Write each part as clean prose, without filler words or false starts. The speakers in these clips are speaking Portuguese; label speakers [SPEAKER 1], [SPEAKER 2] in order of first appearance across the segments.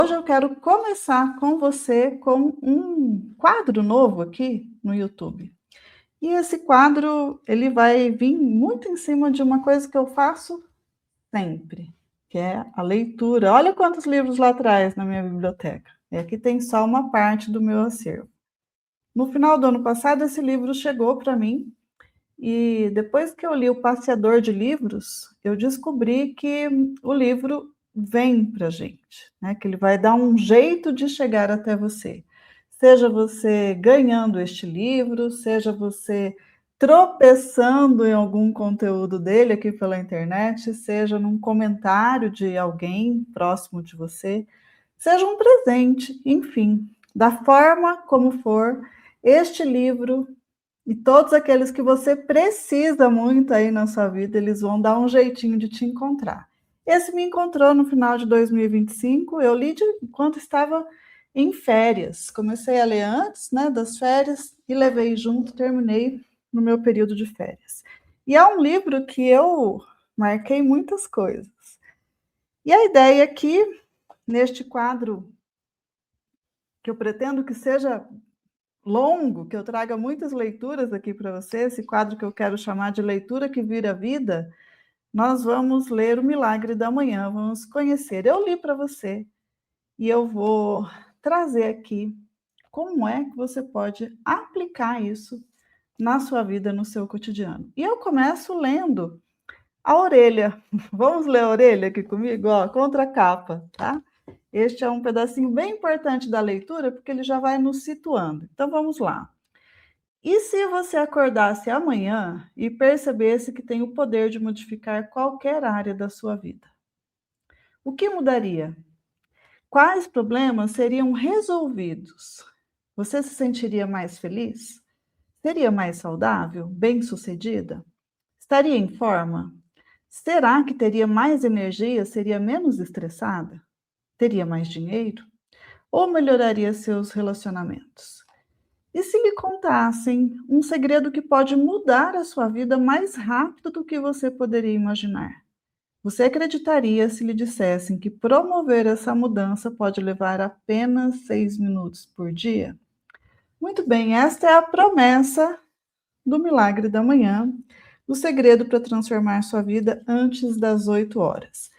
[SPEAKER 1] Hoje eu quero começar com você com um quadro novo aqui no YouTube. E esse quadro, ele vai vir muito em cima de uma coisa que eu faço sempre, que é a leitura. Olha quantos livros lá atrás na minha biblioteca. E aqui tem só uma parte do meu acervo. No final do ano passado, esse livro chegou para mim e depois que eu li O Passeador de Livros, eu descobri que o livro vem para a gente, né? Que ele vai dar um jeito de chegar até você. Seja você ganhando este livro, seja você tropeçando em algum conteúdo dele aqui pela internet, seja num comentário de alguém próximo de você, seja um presente, enfim, da forma como for, este livro e todos aqueles que você precisa muito aí na sua vida, eles vão dar um jeitinho de te encontrar. Esse me encontrou no final de 2025, eu li enquanto estava em férias. Comecei a ler antes, né, das férias e levei junto, terminei no meu período de férias. E é um livro que eu marquei muitas coisas. E a ideia aqui, neste quadro, que eu pretendo que seja longo, que eu traga muitas leituras aqui para você, esse quadro que eu quero chamar de Leitura que Vira Vida, nós vamos ler O Milagre da Manhã, vamos conhecer. Eu li para você e eu vou trazer aqui como é que você pode aplicar isso na sua vida, no seu cotidiano. E eu começo lendo a orelha. Vamos ler a orelha aqui comigo? Ó, contra a capa, tá? Este é um pedacinho bem importante da leitura, porque ele já vai nos situando. Então, vamos lá. E se você acordasse amanhã e percebesse que tem o poder de modificar qualquer área da sua vida? O que mudaria? Quais problemas seriam resolvidos? Você se sentiria mais feliz? Seria mais saudável? Bem-sucedida? Estaria em forma? Será que teria mais energia? Seria menos estressada? Teria mais dinheiro? Ou melhoraria seus relacionamentos? E se lhe contassem um segredo que pode mudar a sua vida mais rápido do que você poderia imaginar? Você acreditaria se lhe dissessem que promover essa mudança pode levar apenas 6 minutos por dia? Muito bem, esta é a promessa do Milagre da Manhã, o segredo para transformar sua vida antes das 8 horas.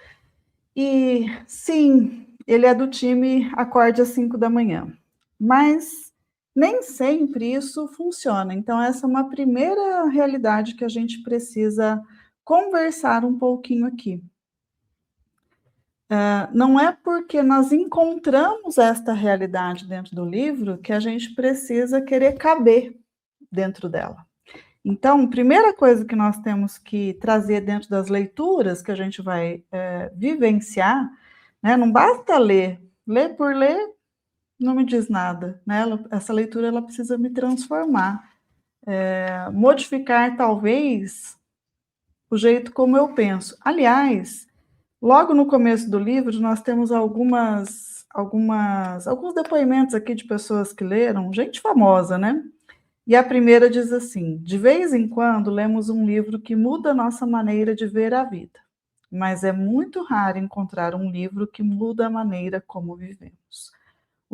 [SPEAKER 1] E sim, ele é do time Acorde às 5 da manhã, mas nem sempre isso funciona. Então, essa é uma primeira realidade que a gente precisa conversar um pouquinho aqui. Não é porque nós encontramos esta realidade dentro do livro que a gente precisa querer caber dentro dela. Então, primeira coisa que nós temos que trazer dentro das leituras que a gente vai vivenciar, né? Não basta ler por ler não me diz nada, né? Essa leitura ela precisa me transformar, modificar talvez o jeito como eu penso. Aliás, logo no começo do livro nós temos alguns depoimentos aqui de pessoas que leram, gente famosa, né? E a primeira diz assim: de vez em quando lemos um livro que muda a nossa maneira de ver a vida, mas é muito raro encontrar um livro que muda a maneira como vivemos.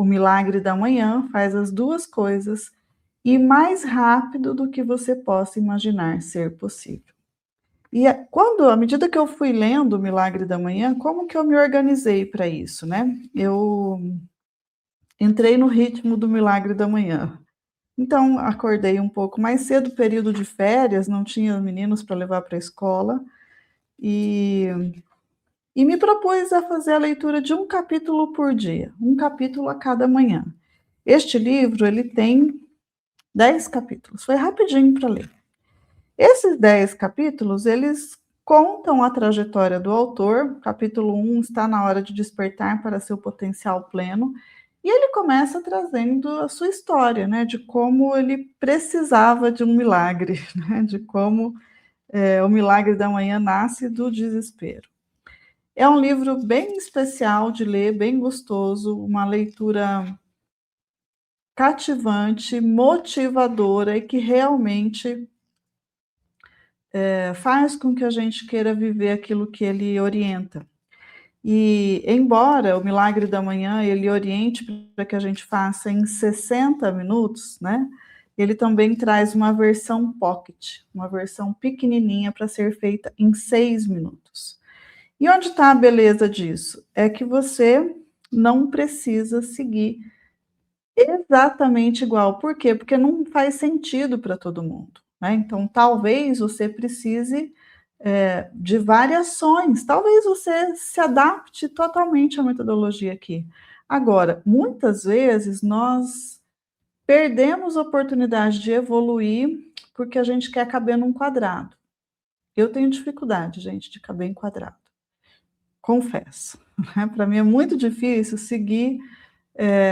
[SPEAKER 1] O Milagre da Manhã faz as duas coisas e mais rápido do que você possa imaginar ser possível. E à medida que eu fui lendo O Milagre da Manhã, como que eu me organizei para isso, né? Eu entrei no ritmo do Milagre da Manhã. Então, acordei um pouco mais cedo, período de férias, não tinha meninos para levar para a escola, e me propus a fazer a leitura de um capítulo por dia, um capítulo a cada manhã. Este livro, ele tem 10 capítulos, foi rapidinho para ler. Esses 10 capítulos, eles contam a trajetória do autor. Capítulo 1 está na hora de despertar para seu potencial pleno, e ele começa trazendo a sua história, né, de como ele precisava de um milagre, né, de como o milagre da manhã nasce do desespero. É um livro bem especial de ler, bem gostoso, uma leitura cativante, motivadora e que realmente faz com que a gente queira viver aquilo que ele orienta. E, embora o Milagre da Manhã ele oriente para que a gente faça em 60 minutos, né? Ele também traz uma versão pocket, uma versão pequenininha para ser feita em 6 minutos. E onde está a beleza disso? É que você não precisa seguir exatamente igual. Por quê? Porque não faz sentido para todo mundo, né? Então, talvez você precise de variações, talvez você se adapte totalmente à metodologia aqui. Agora, muitas vezes nós perdemos a oportunidade de evoluir porque a gente quer caber num quadrado. Eu tenho dificuldade, gente, de caber em quadrado, confesso. Né? Para mim é muito difícil seguir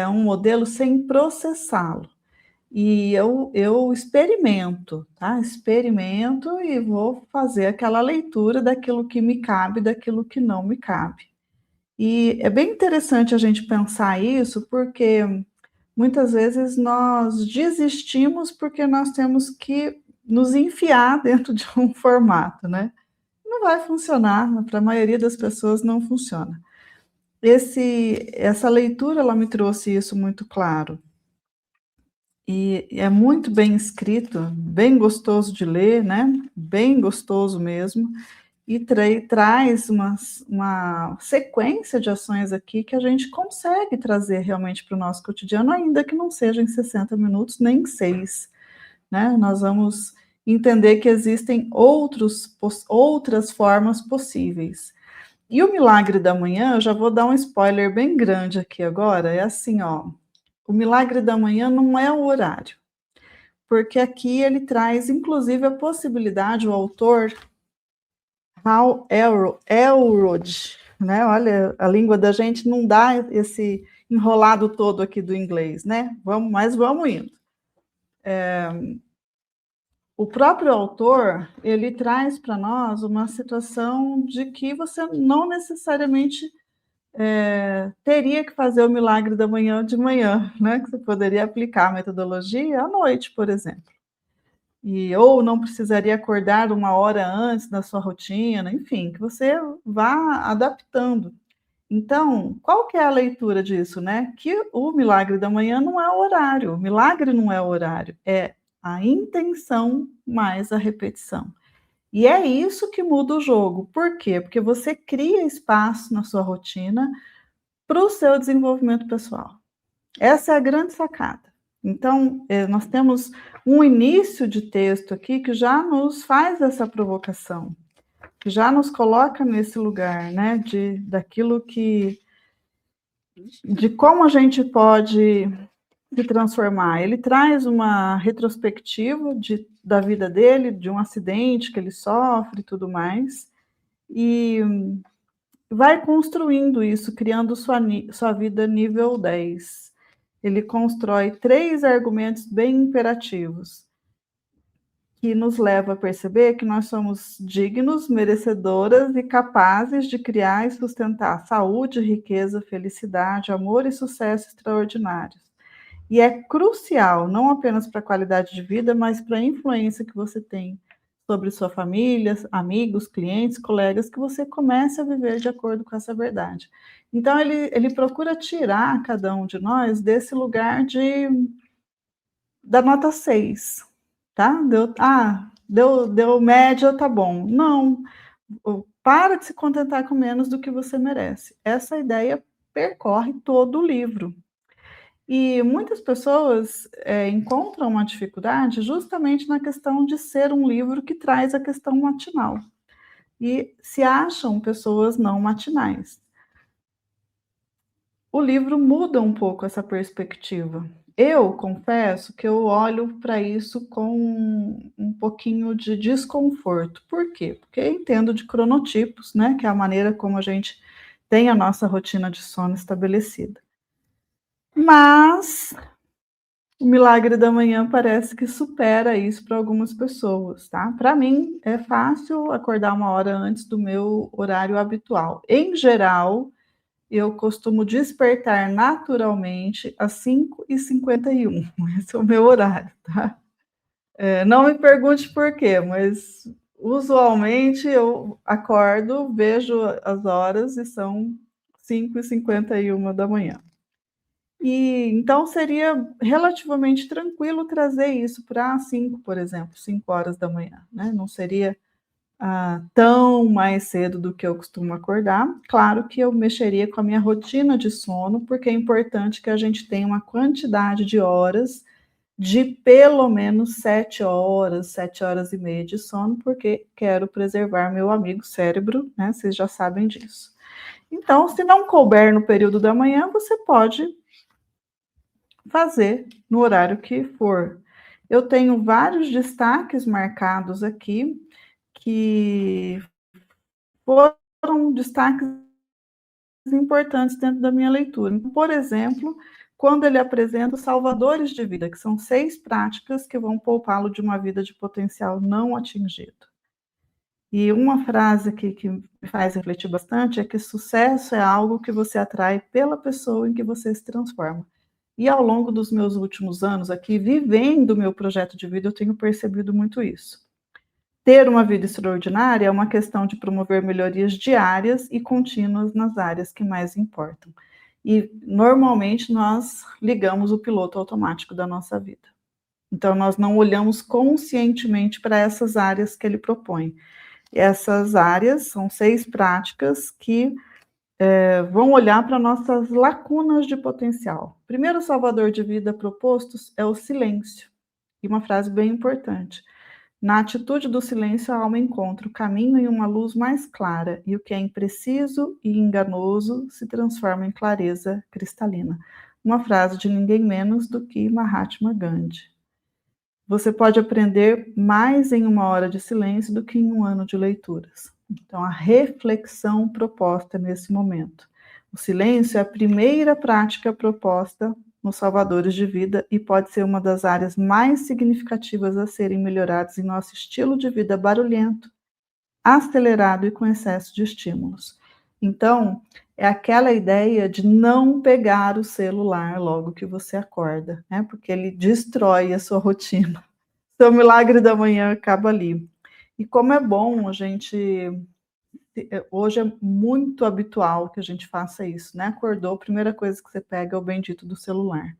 [SPEAKER 1] um modelo sem processá-lo. E eu experimento, tá? Experimento e vou fazer aquela leitura daquilo que me cabe, daquilo que não me cabe. E é bem interessante a gente pensar isso, porque muitas vezes nós desistimos porque nós temos que nos enfiar dentro de um formato, né? Não vai funcionar, para a maioria das pessoas não funciona. Essa leitura, ela me trouxe isso muito claro. E é muito bem escrito, bem gostoso de ler, né? Bem gostoso mesmo. E traz uma sequência de ações aqui que a gente consegue trazer realmente para o nosso cotidiano, ainda que não seja em 60 minutos, nem em 6, né? Nós vamos entender que existem outras formas possíveis. E o Milagre da Manhã, eu já vou dar um spoiler bem grande aqui agora, é assim, ó, o Milagre da Manhã não é o horário, porque aqui ele traz, inclusive, a possibilidade, o autor, Hal Elrod, né? Olha, a língua da gente não dá esse enrolado todo aqui do inglês, né? Mas vamos indo. O próprio autor, ele traz para nós uma situação de que você não necessariamente teria que fazer o Milagre da Manhã de manhã, né? Que você poderia aplicar a metodologia à noite, por exemplo. Ou não precisaria acordar 1 hora antes da sua rotina, enfim, que você vá adaptando. Então, qual que é a leitura disso, né? Que o Milagre da Manhã não é o horário, o milagre não é o horário, é a intenção mais a repetição. E é isso que muda o jogo. Por quê? Porque você cria espaço na sua rotina para o seu desenvolvimento pessoal. Essa é a grande sacada. Então, nós temos um início de texto aqui que já nos faz essa provocação, que já nos coloca nesse lugar, né, de como a gente pode se transformar. Ele traz uma retrospectiva da vida dele, de um acidente que ele sofre e tudo mais, e vai construindo isso, criando sua vida nível 10. Ele constrói 3 argumentos bem imperativos, que nos leva a perceber que nós somos dignos, merecedoras e capazes de criar e sustentar saúde, riqueza, felicidade, amor e sucesso extraordinários. E é crucial, não apenas para a qualidade de vida, mas para a influência que você tem sobre sua família, amigos, clientes, colegas, que você comece a viver de acordo com essa verdade. Então, ele procura tirar cada um de nós desse lugar da nota 6, tá? Deu média, tá bom. Não, para de se contentar com menos do que você merece. Essa ideia percorre todo o livro. E muitas pessoas encontram uma dificuldade justamente na questão de ser um livro que traz a questão matinal. E se acham pessoas não matinais. O livro muda um pouco essa perspectiva. Eu confesso que eu olho para isso com um pouquinho de desconforto. Por quê? Porque eu entendo de cronotipos, né? Que é a maneira como a gente tem a nossa rotina de sono estabelecida. Mas o Milagre da Manhã parece que supera isso para algumas pessoas, tá? Para mim, é fácil acordar 1 hora antes do meu horário habitual. Em geral, eu costumo despertar naturalmente às 5h51. Esse é o meu horário, tá? Não me pergunte por quê, mas Usualmente eu acordo, vejo as horas e são 5h51 da manhã. E então seria relativamente tranquilo trazer isso para 5, por exemplo, 5 horas da manhã, né? Não seria tão mais cedo do que eu costumo acordar. Claro que eu mexeria com a minha rotina de sono, porque é importante que a gente tenha uma quantidade de horas de pelo menos 7 horas, 7 horas e meia de sono, porque quero preservar meu amigo cérebro, né? Vocês já sabem disso. Então, se não couber no período da manhã, você pode fazer no horário que for. Eu tenho vários destaques marcados aqui, que foram destaques importantes dentro da minha leitura. Por exemplo, quando ele apresenta os salvadores de vida, que são 6 práticas que vão poupá-lo de uma vida de potencial não atingido. E uma frase aqui que me faz refletir bastante é que sucesso é algo que você atrai pela pessoa em que você se transforma. E ao longo dos meus últimos anos aqui, vivendo o meu projeto de vida, eu tenho percebido muito isso. Ter uma vida extraordinária é uma questão de promover melhorias diárias e contínuas nas áreas que mais importam. E, normalmente, nós ligamos o piloto automático da nossa vida. Então, nós não olhamos conscientemente para essas áreas que ele propõe. Essas áreas são 6 práticas que vão olhar para nossas lacunas de potencial. O primeiro salvador de vida proposto é o silêncio. E uma frase bem importante. Na atitude do silêncio, a alma encontra o caminho em uma luz mais clara, e o que é impreciso e enganoso se transforma em clareza cristalina. Uma frase de ninguém menos do que Mahatma Gandhi. Você pode aprender mais em 1 hora de silêncio do que em 1 ano de leituras. Então, a reflexão proposta nesse momento. O silêncio é a primeira prática proposta nos salvadores de vida e pode ser uma das áreas mais significativas a serem melhoradas em nosso estilo de vida barulhento, acelerado e com excesso de estímulos. Então, é aquela ideia de não pegar o celular logo que você acorda, né? Porque ele destrói a sua rotina. Seu milagre da manhã acaba ali. E como é bom a gente... Hoje é muito habitual que a gente faça isso, né? Acordou, a primeira coisa que você pega é o bendito do celular.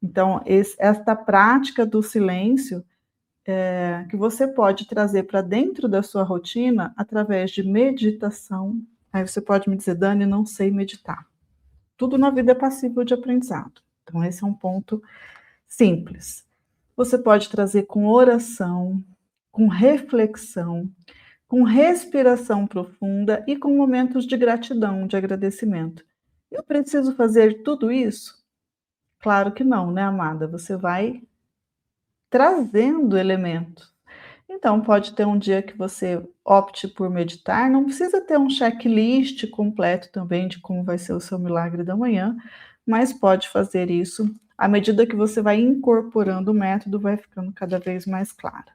[SPEAKER 1] Então, esta prática do silêncio que você pode trazer para dentro da sua rotina através de meditação. Aí você pode me dizer, Dani, não sei meditar. Tudo na vida é passível de aprendizado. Então, esse é um ponto simples. Você pode trazer com oração, com reflexão, com respiração profunda e com momentos de gratidão, de agradecimento. Eu preciso fazer tudo isso? Claro que não, né, amada? Você vai trazendo elementos. Então, pode ter um dia que você opte por meditar, não precisa ter um checklist completo também de como vai ser o seu milagre da manhã, mas pode fazer isso. À medida que você vai incorporando o método, vai ficando cada vez mais claro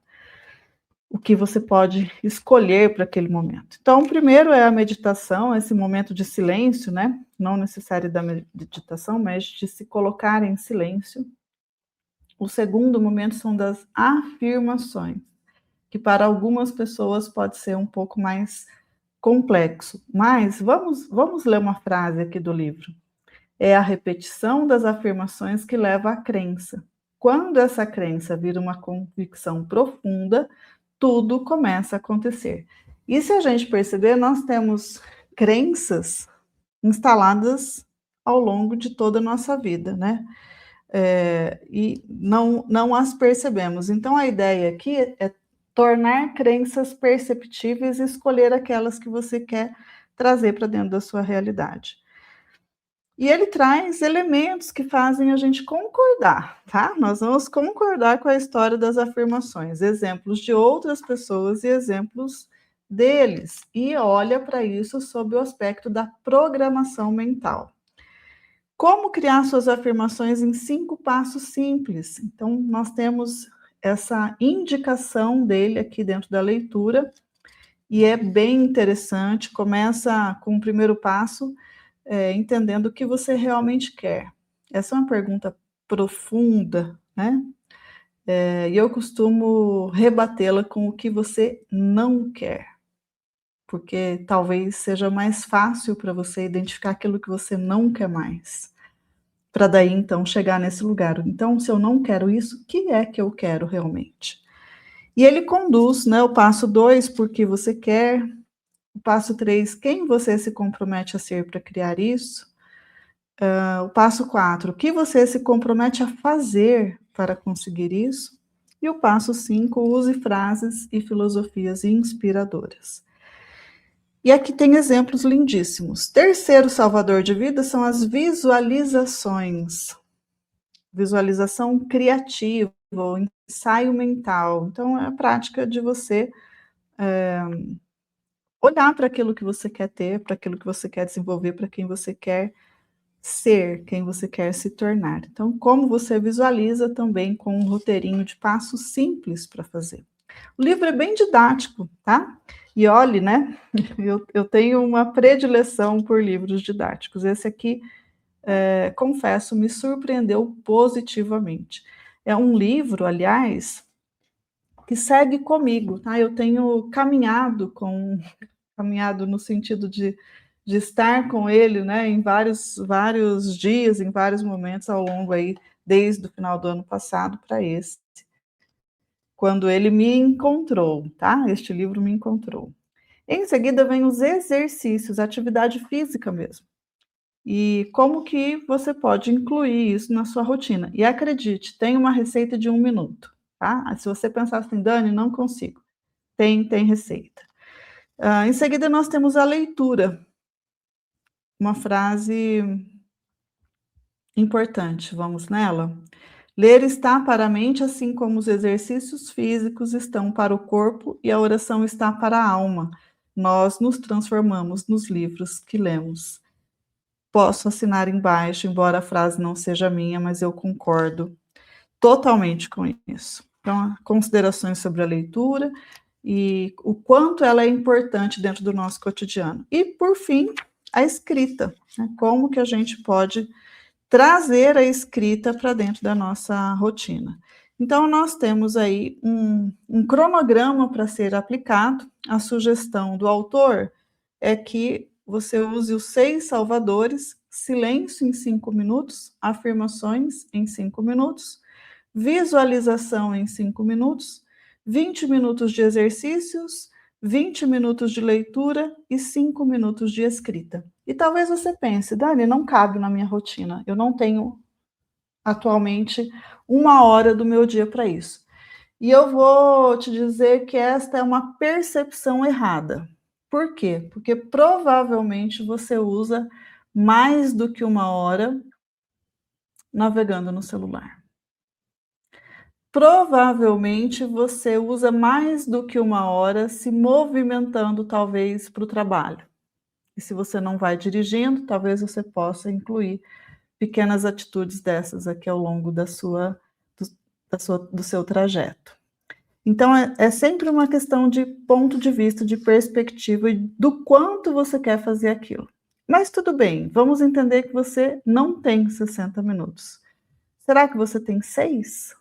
[SPEAKER 1] o que você pode escolher para aquele momento. Então, o primeiro é a meditação, esse momento de silêncio, né? Não necessário da meditação, mas de se colocar em silêncio. O segundo momento são das afirmações, que para algumas pessoas pode ser um pouco mais complexo. Mas vamos ler uma frase aqui do livro. É a repetição das afirmações que leva à crença. Quando essa crença vira uma convicção profunda, tudo começa a acontecer. E se a gente perceber, nós temos crenças instaladas ao longo de toda a nossa vida, né? E não as percebemos. Então, a ideia aqui é tornar crenças perceptíveis e escolher aquelas que você quer trazer para dentro da sua realidade. E ele traz elementos que fazem a gente concordar, tá? Nós vamos concordar com a história das afirmações, exemplos de outras pessoas e exemplos deles. E olha para isso sob o aspecto da programação mental. Como criar suas afirmações em 5 passos simples? Então, nós temos essa indicação dele aqui dentro da leitura, e é bem interessante. Começa com o primeiro passo, entendendo o que você realmente quer. Essa é uma pergunta profunda, né? E eu costumo rebatê-la com o que você não quer, porque talvez seja mais fácil para você identificar aquilo que você não quer mais, para daí então chegar nesse lugar. Então, se eu não quero isso, o que é que eu quero realmente? E ele conduz, né, o passo 2, por que você quer, o passo 3, quem você se compromete a ser para criar isso, o passo 4, o que você se compromete a fazer para conseguir isso, e o passo 5, use frases e filosofias inspiradoras. E aqui tem exemplos lindíssimos. Terceiro salvador de vida são as visualizações. Visualização criativa, ou ensaio mental. Então, é a prática de você olhar para aquilo que você quer ter, para aquilo que você quer desenvolver, para quem você quer ser, quem você quer se tornar. Então, como você visualiza também com um roteirinho de passos simples para fazer. O livro é bem didático, tá? E olhe, né? Eu tenho uma predileção por livros didáticos. Esse aqui, confesso, me surpreendeu positivamente. É um livro, aliás, que segue comigo, tá? Eu tenho caminhado no sentido de estar com ele, né, em vários dias, em vários momentos ao longo aí, desde o final do ano passado para esse, quando ele me encontrou, tá? Este livro me encontrou. Em seguida vem os exercícios, atividade física mesmo. E como que você pode incluir isso na sua rotina. E acredite, tem uma receita de 1 minuto, tá? Se você pensar assim, Dani, não consigo. Tem receita. Em seguida nós temos a leitura. Uma frase importante, vamos nela? Ler está para a mente, assim como os exercícios físicos estão para o corpo e a oração está para a alma. Nós nos transformamos nos livros que lemos. Posso assinar embaixo, embora a frase não seja minha, mas eu concordo totalmente com isso. Então, considerações sobre a leitura e o quanto ela é importante dentro do nosso cotidiano. E, por fim, a escrita, né? Como que a gente pode trazer a escrita para dentro da nossa rotina. Então, nós temos aí um cronograma para ser aplicado. A sugestão do autor é que você use os 6 salvadores: silêncio em 5 minutos, afirmações em 5 minutos, visualização em 5 minutos, 20 minutos de exercícios, 20 minutos de leitura e 5 minutos de escrita. E talvez você pense, Dani, não cabe na minha rotina, eu não tenho atualmente 1 hora do meu dia para isso. E eu vou te dizer que esta é uma percepção errada. Por quê? Porque provavelmente você usa mais do que 1 hora navegando no celular. Provavelmente você usa mais do que 1 hora se movimentando, talvez, para o trabalho. E se você não vai dirigindo, talvez você possa incluir pequenas atitudes dessas aqui ao longo do seu trajeto. Então, é sempre uma questão de ponto de vista, de perspectiva e do quanto você quer fazer aquilo. Mas tudo bem, vamos entender que você não tem 60 minutos. Será que você tem 6?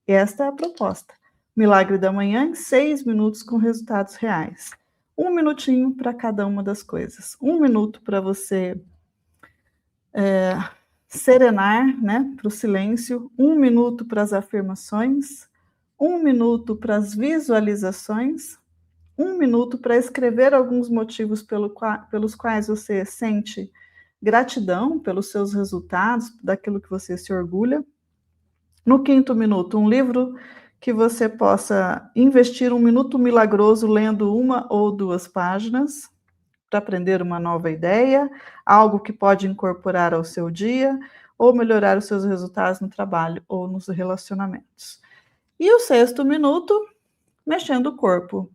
[SPEAKER 1] Esta é a proposta. Milagre da manhã em 6 minutos com resultados reais. 1 minutinho para cada uma das coisas. 1 minuto para você serenar, né, para o silêncio. 1 minuto para as afirmações. 1 minuto para as visualizações. 1 minuto para escrever alguns motivos pelos quais você sente gratidão pelos seus resultados, daquilo que você se orgulha. No 5º minuto, um livro que você possa investir 1 minuto milagroso lendo 1 ou 2 páginas para aprender uma nova ideia, algo que pode incorporar ao seu dia ou melhorar os seus resultados no trabalho ou nos relacionamentos. E o 6º minuto, mexendo o corpo.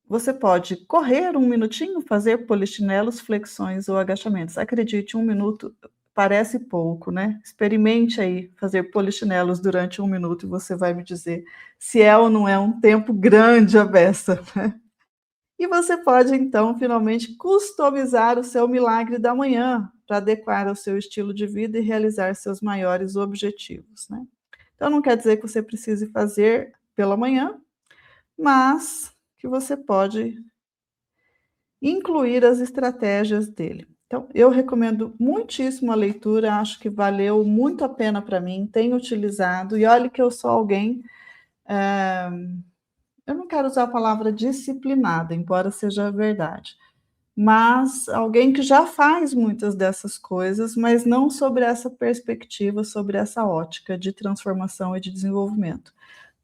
[SPEAKER 1] Você pode correr 1 minutinho, fazer polichinelos, flexões ou agachamentos. Acredite, 1 minuto parece pouco, né? Experimente aí fazer polichinelos durante 1 minuto e você vai me dizer se é ou não é um tempo grande a beça, né? E você pode, então, finalmente customizar o seu milagre da manhã para adequar ao seu estilo de vida e realizar seus maiores objetivos, né? Então, não quer dizer que você precise fazer pela manhã, mas que você pode incluir as estratégias dele. Então, eu recomendo muitíssimo a leitura, acho que valeu muito a pena para mim, tenho utilizado, e olhe que eu sou alguém, eh, eu não quero usar a palavra disciplinada, embora seja verdade, mas alguém que já faz muitas dessas coisas, mas não sobre essa perspectiva, sobre essa ótica de transformação e de desenvolvimento.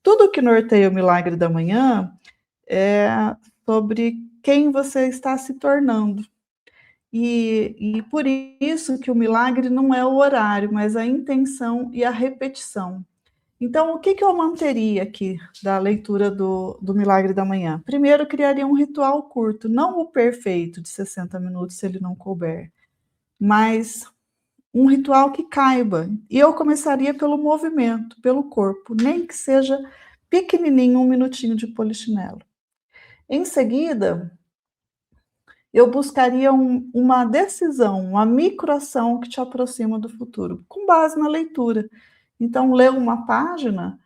[SPEAKER 1] Tudo que norteia o milagre da manhã é sobre quem você está se tornando. E por isso que o milagre não é o horário, mas a intenção e a repetição. Então, o que eu manteria aqui da leitura do Milagre da Manhã? Primeiro, eu criaria um ritual curto, não o perfeito de 60 minutos, se ele não couber, mas um ritual que caiba. E eu começaria pelo movimento, pelo corpo, nem que seja pequenininho, 1 minutinho de polichinelo. Em seguida, eu buscaria uma decisão, uma microação que te aproxima do futuro, com base na leitura. Então, ler uma página,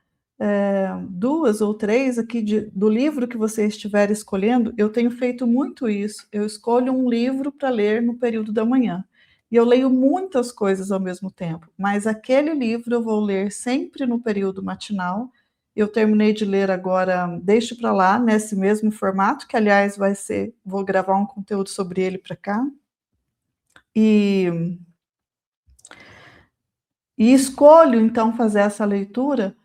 [SPEAKER 1] 2 ou 3 aqui do livro que você estiver escolhendo, eu tenho feito muito isso. Eu escolho um livro para ler no período da manhã. E eu leio muitas coisas ao mesmo tempo, mas aquele livro eu vou ler sempre no período matinal. Eu terminei de ler agora Deixe para lá, nesse mesmo formato, que aliás vou gravar um conteúdo sobre ele para cá. E escolho então fazer essa leitura.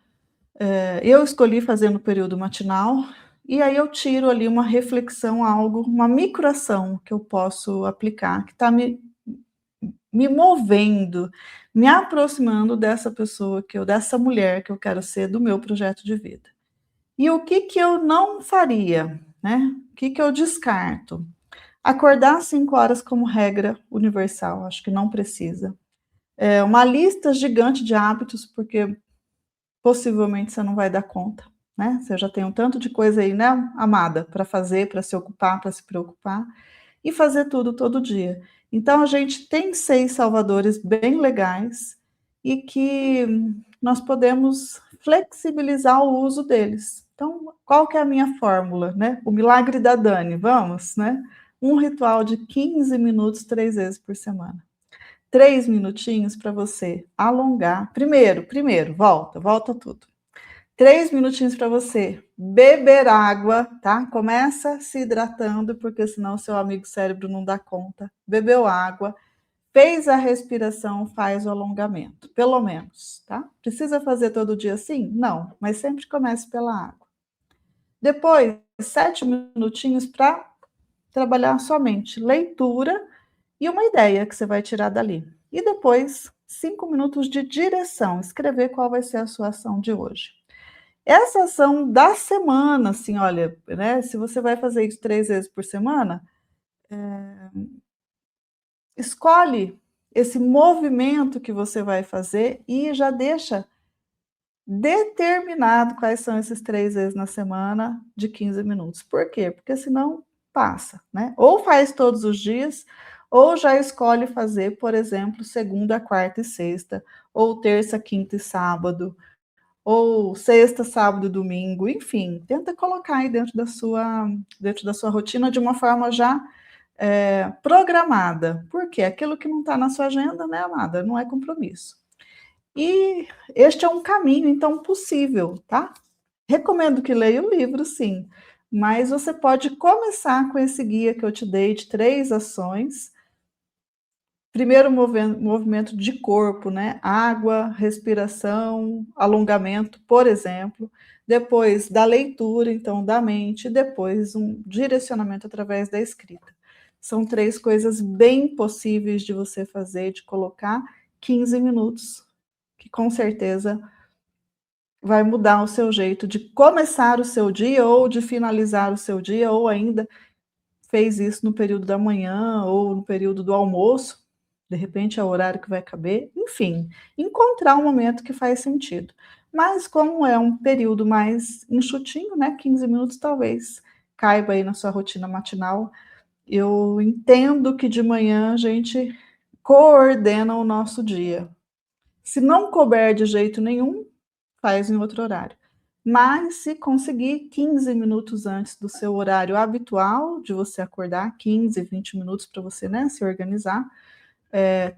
[SPEAKER 1] Eu escolhi fazer no período matinal, e aí eu tiro ali uma reflexão, algo, uma microação que eu posso aplicar, que está me movendo, me aproximando dessa pessoa dessa mulher que eu quero ser, do meu projeto de vida. E o que eu não faria, né? O que eu descarto? Acordar às 5 horas como regra universal, acho que não precisa. Uma lista gigante de hábitos, porque possivelmente você não vai dar conta, né? Você já tem um tanto de coisa aí, né, amada, para fazer, para se ocupar, para se preocupar, e fazer tudo todo dia. Então a gente tem 6 salvadores bem legais e que nós podemos flexibilizar o uso deles. Então, qual que é a minha fórmula, né? O milagre da Dani, vamos, né? Um ritual de 15 minutos 3 vezes por semana. 3 minutinhos para você alongar. Primeiro, volta tudo. 3 minutinhos para você beber água, tá? Começa se hidratando, porque senão seu amigo cérebro não dá conta. Bebeu água, fez a respiração, faz o alongamento, pelo menos, tá? Precisa fazer todo dia assim? Não, mas sempre comece pela água. Depois, 7 minutinhos para trabalhar somente leitura e uma ideia que você vai tirar dali. E depois, 5 minutos de direção, escrever qual vai ser a sua ação de hoje. Essa ação da semana, assim, olha, né, se você vai fazer isso 3 vezes por semana, escolhe esse movimento que você vai fazer e já deixa determinado quais são esses 3 vezes na semana de 15 minutos. Por quê? Porque senão passa, né? Ou faz todos os dias, ou já escolhe fazer, por exemplo, segunda, quarta e sexta, ou terça, quinta e sábado, ou sexta, sábado, domingo, enfim, tenta colocar aí dentro da sua rotina de uma forma já programada. Por quê? Aquilo que não está na sua agenda, né, amada? Não é compromisso. E este é um caminho, então, possível, tá? Recomendo que leia o livro, sim, mas você pode começar com esse guia que eu te dei de 3 ações. Primeiro movimento de corpo, né? Água, respiração, alongamento, por exemplo. Depois da leitura, então, da mente. Depois um direcionamento através da escrita. São 3 coisas bem possíveis de você fazer, de colocar 15 minutos, que com certeza vai mudar o seu jeito de começar o seu dia ou de finalizar o seu dia, ou ainda fez isso no período da manhã ou no período do almoço, de repente é o horário que vai caber, enfim, encontrar um momento que faz sentido. Mas como é um período mais enxutinho, né, 15 minutos talvez caiba aí na sua rotina matinal. Eu entendo que de manhã a gente coordena o nosso dia. Se não couber de jeito nenhum, faz em outro horário. Mas se conseguir 15 minutos antes do seu horário habitual, de você acordar, 15, 20 minutos para você, né, se organizar,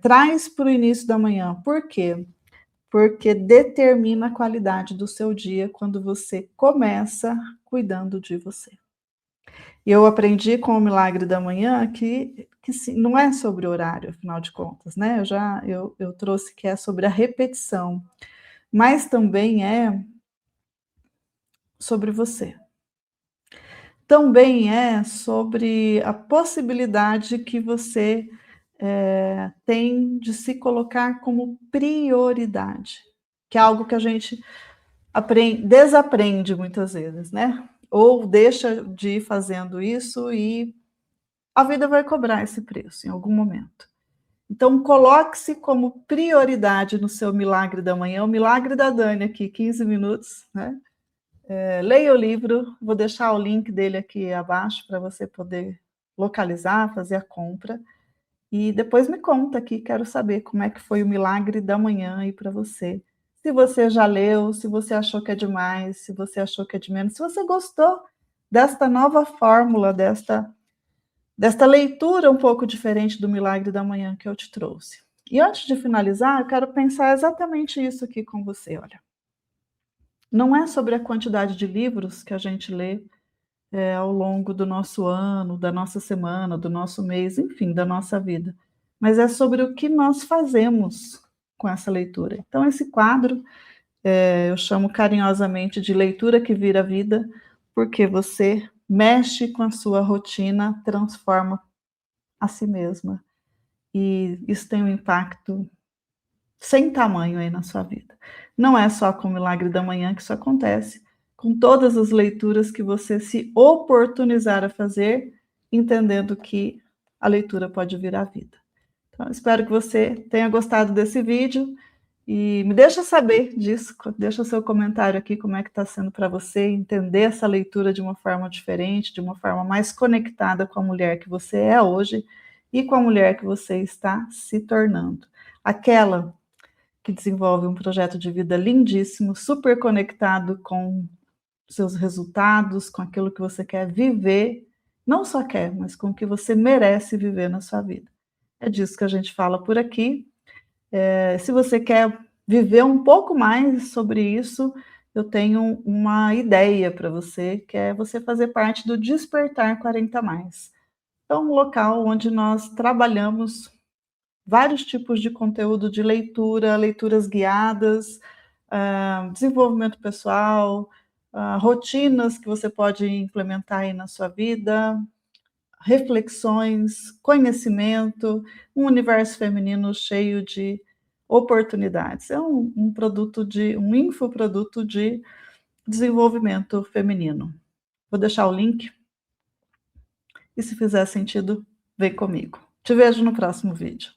[SPEAKER 1] traz para o início da manhã. Por quê? Porque determina a qualidade do seu dia quando você começa cuidando de você. E eu aprendi com o Milagre da Manhã que sim, não é sobre horário, afinal de contas, né? Eu trouxe que é sobre a repetição, mas também é sobre você. Também é sobre a possibilidade que você tem de se colocar como prioridade, que é algo que a gente desaprende muitas vezes, né? Ou deixa de ir fazendo isso e a vida vai cobrar esse preço em algum momento. Então, coloque-se como prioridade no seu milagre da manhã, o milagre da Dani aqui, 15 minutos, né? Leia o livro, vou deixar o link dele aqui abaixo para você poder localizar, fazer a compra. E depois me conta aqui, quero saber como é que foi o milagre da manhã aí para você. Se você já leu, se você achou que é demais, se você achou que é de menos, se você gostou desta nova fórmula, desta leitura um pouco diferente do milagre da manhã que eu te trouxe. E antes de finalizar, eu quero pensar exatamente isso aqui com você, olha. Não é sobre a quantidade de livros que a gente lê ao longo do nosso ano, da nossa semana, do nosso mês, enfim, da nossa vida. Mas é sobre o que nós fazemos com essa leitura. Então, esse quadro eu chamo carinhosamente de leitura que vira vida, porque você mexe com a sua rotina, transforma a si mesma. E isso tem um impacto sem tamanho aí na sua vida. Não é só com o Milagre da Manhã que isso acontece, com todas as leituras que você se oportunizar a fazer, entendendo que a leitura pode virar vida. Então, espero que você tenha gostado desse vídeo e me deixa saber disso, deixa o seu comentário aqui, como é que está sendo para você entender essa leitura de uma forma diferente, de uma forma mais conectada com a mulher que você é hoje e com a mulher que você está se tornando. Aquela que desenvolve um projeto de vida lindíssimo, super conectado com seus resultados, com aquilo que você quer viver, não só quer, mas com o que você merece viver na sua vida. É disso que a gente fala por aqui. Se você quer viver um pouco mais sobre isso, eu tenho uma ideia para você, que é você fazer parte do Despertar 40 Mais. É um local onde nós trabalhamos vários tipos de conteúdo de leitura, leituras guiadas, desenvolvimento pessoal, rotinas que você pode implementar aí na sua vida, reflexões, conhecimento, um universo feminino cheio de oportunidades. É um infoproduto de desenvolvimento feminino. Vou deixar o link e se fizer sentido, vem comigo. Te vejo no próximo vídeo.